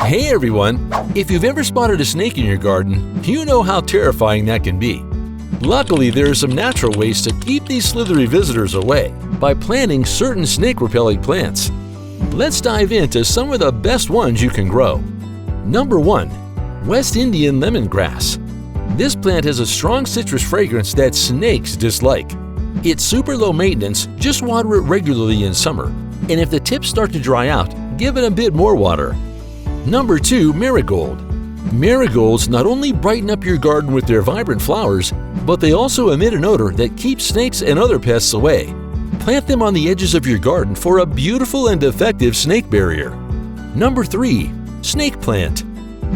Hey everyone! If you've ever spotted a snake in your garden, you know how terrifying that can be. Luckily, there are some natural ways to keep these slithery visitors away by planting certain snake-repelling plants. Let's dive into some of the best ones you can grow. Number 1. West Indian Lemongrass. This plant has a strong citrus fragrance that snakes dislike. It's super low maintenance, just water it regularly in summer, and if the tips start to dry out, give it a bit more water. Number 2. Marigold. Marigolds not only brighten up your garden with their vibrant flowers, but they also emit an odor that keeps snakes and other pests away. Plant them on the edges of your garden for a beautiful and effective snake barrier. Number 3. Snake plant.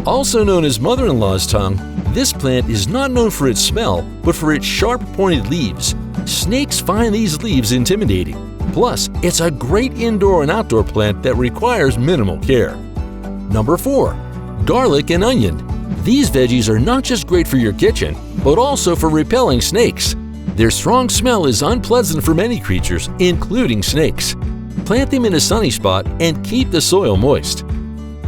Also known as mother-in-law's tongue, this plant is not known for its smell, but for its sharp pointed leaves. Snakes find these leaves intimidating. Plus, it's a great indoor and outdoor plant that requires minimal care. Number 4. Garlic and onion. These veggies are not just great for your kitchen, but also for repelling snakes. Their strong smell is unpleasant for many creatures, including snakes. Plant them in a sunny spot and keep the soil moist.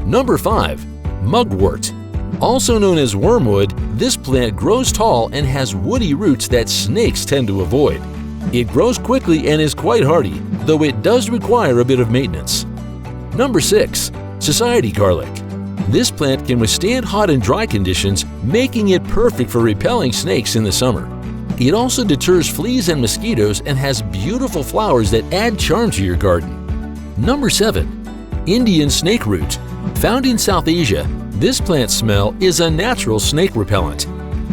Number 5. Mugwort. Also known as wormwood, this plant grows tall and has woody roots that snakes tend to avoid. It grows quickly and is quite hardy, though it does require a bit of maintenance. Number 6. Society garlic. This plant can withstand hot and dry conditions, making it perfect for repelling snakes in the summer. It also deters fleas and mosquitoes and has beautiful flowers that add charm to your garden. Number 7. Indian snake root. Found in South Asia, this plant's smell is a natural snake repellent.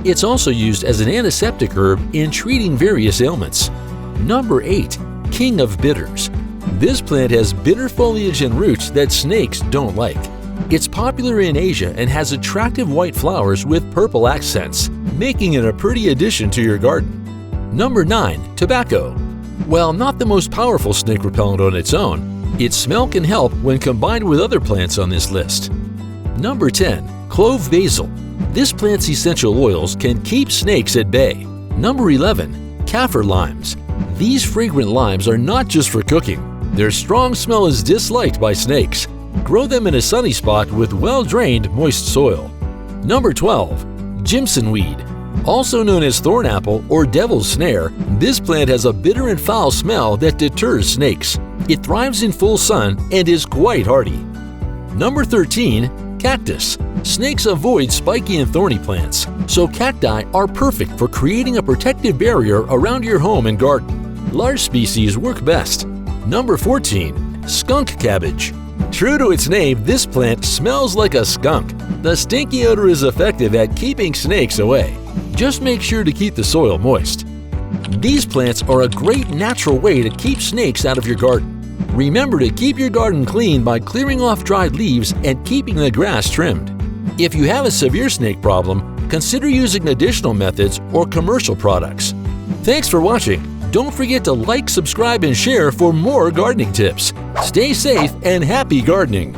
It's also used as an antiseptic herb in treating various ailments. Number 8. King of bitters. This plant has bitter foliage and roots that snakes don't like. It's popular in Asia and has attractive white flowers with purple accents, making it a pretty addition to your garden. Number 9. Tobacco. While not the most powerful snake repellent on its own, its smell can help when combined with other plants on this list. Number 10. Clove Basil. This plant's essential oils can keep snakes at bay. Number 11. Kaffir limes. These fragrant limes are not just for cooking. Their strong smell is disliked by snakes. Grow them in a sunny spot with well-drained, moist soil. Number 12. Gemson Weed. Also known as thornapple or devil's snare, this plant has a bitter and foul smell that deters snakes. It thrives in full sun and is quite hardy. Number 13. Cactus. Snakes avoid spiky and thorny plants, so cacti are perfect for creating a protective barrier around your home and garden. Large species work best. Number 14. Skunk Cabbage. True to its name, this plant smells like a skunk. The stinky odor is effective at keeping snakes away. Just make sure to keep the soil moist. These plants are a great natural way to keep snakes out of your garden. Remember to keep your garden clean by clearing off dried leaves and keeping the grass trimmed. If you have a severe snake problem, consider using additional methods or commercial products. Thanks for watching. Don't forget to like, subscribe, and share for more gardening tips. Stay safe and happy gardening!